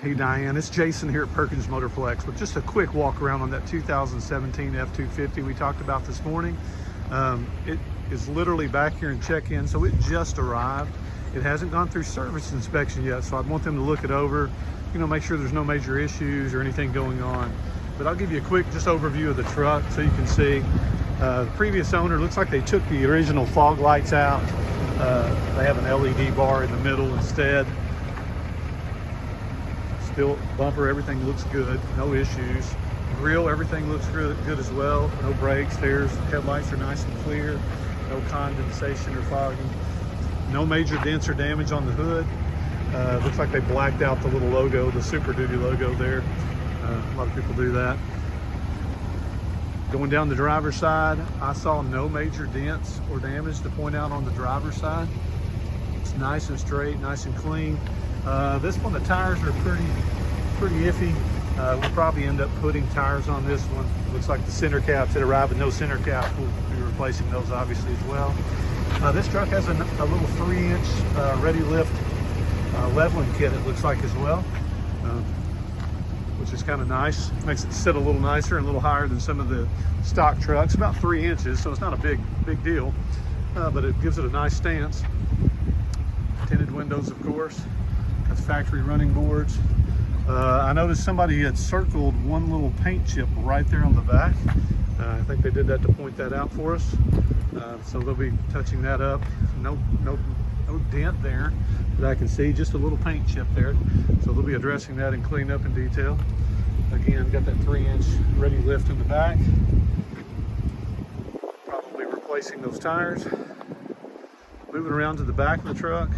Hey Diane, it's Jason here at Perkins Motorplex with just a quick walk around on that 2017 F-250 we talked about this morning. It is literally back here in check-in, so it just arrived. It hasn't gone through service inspection yet, so I'd want them to look it over, make sure there's no major issues or anything going on. But I'll give you a quick just overview of the truck so you can see. The previous owner, looks like they took the original fog lights out. They have an LED bar in the middle instead. Still, bumper, everything looks good, no issues. Grill, everything looks good as well. No brakes, headlights are nice and clear. No condensation or fogging. No major dents or damage on the hood. Looks like they blacked out the little logo, the Super Duty logo there. A lot of people do that. Going down the driver's side, I saw no major dents or damage to point out on the driver's side. It's nice and straight, nice and clean. This one, the tires are pretty iffy. We'll probably end up putting tires on this one. Looks like the center caps that arrive with no center caps. We'll be replacing those obviously as well. This truck has a little 3-inch ready lift leveling kit, it looks like as well, which is kind of nice. Makes it sit a little nicer and a little higher than some of the stock trucks. About 3 inches, so it's not a big deal, but it gives it a nice stance. Tinted windows, of course. That's factory running boards. I noticed somebody had circled one little paint chip right there on the back. I think they did that to point that out for us. So they'll be touching that up. No dent there that I can see, just a little paint chip there. So they'll be addressing that and cleaning up in detail. Again, got that 3-inch ready lift in the back. Probably replacing those tires. Moving around to the back of the truck.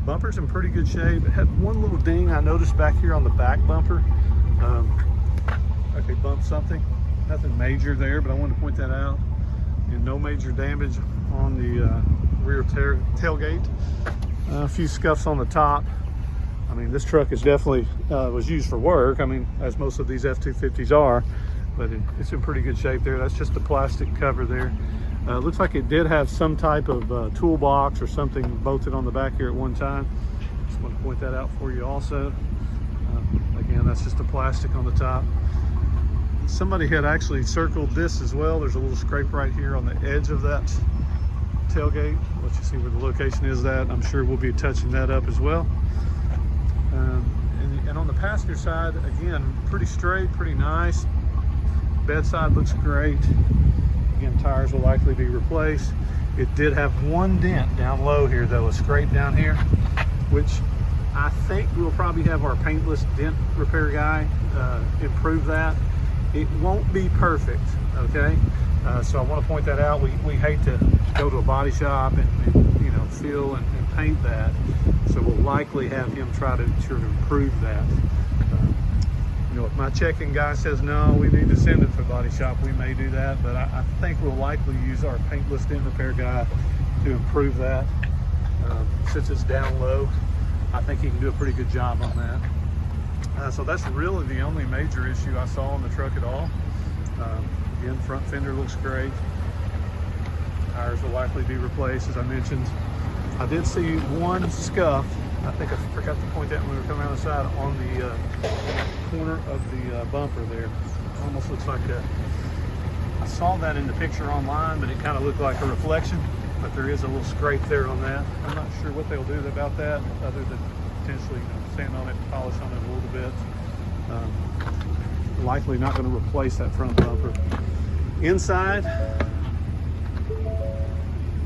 Bumper's in pretty good shape. It had one little ding I noticed back here on the back bumper. Like they bumped something. Nothing major there, but I wanted to point that out. And no major damage on the rear tailgate. A few scuffs on the top. I mean, this truck is definitely was used for work. I mean, as most of these F-250s are, but it's in pretty good shape there. That's just a plastic cover there. Looks like it did have some type of toolbox or something bolted on the back here at one time. Just want to point that out for you also. Again, that's just a plastic on the top. Somebody had actually circled this as well. There's a little scrape right here on the edge of that tailgate. Let you see where the location is at. I'm sure we'll be touching that up as well. And on the passenger side, again, pretty straight, pretty nice. Bedside looks great. Again, tires will likely be replaced. It did have one dent down low here though, a scrape down here, which I think we'll probably have our paintless dent repair guy improve that. It won't be perfect, okay? So I want to point that out. We hate to go to a body shop and fill and paint that. So we'll likely have him try to improve that. If my check-in guy says no, we need to send it to the body shop, we may do that, but I think we'll likely use our paintless dent repair guy to improve that. Since it's down low, I think he can do a pretty good job on that. So that's really the only major issue I saw on the truck at all. Again, front fender looks great. Tires will likely be replaced, as I mentioned. I did see one scuff. I think I forgot to point that when we were coming around the side on the corner of the bumper there. Almost looks like I saw that in the picture online, but it kind of looked like a reflection. But there is a little scrape there on that. I'm not sure what they'll do about that, other than potentially sand on it and polish on it a little bit. Likely not going to replace that front bumper. Inside,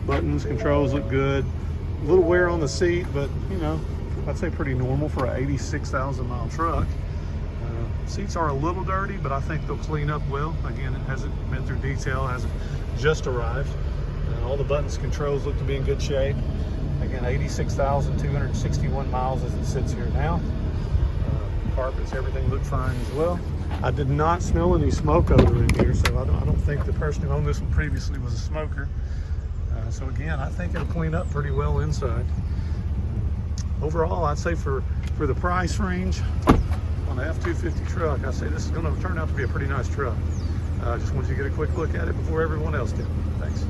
buttons, controls look good. A little wear on the seat, but I'd say pretty normal for an 86,000 mile truck. Seats are a little dirty, but I think they'll clean up well. Again, it hasn't been through detail, hasn't just arrived. All the buttons, controls look to be in good shape. Again, 86,261 miles as it sits here now. Carpets, everything looked fine as well. I did not smell any smoke odor in here, so I don't think the person who owned this one previously was a smoker. So again, I think it'll clean up pretty well inside. Overall, I'd say for the price range on the F-250 truck, I'd say this is going to turn out to be a pretty nice truck. Just wanted you to get a quick look at it before everyone else did. Thanks.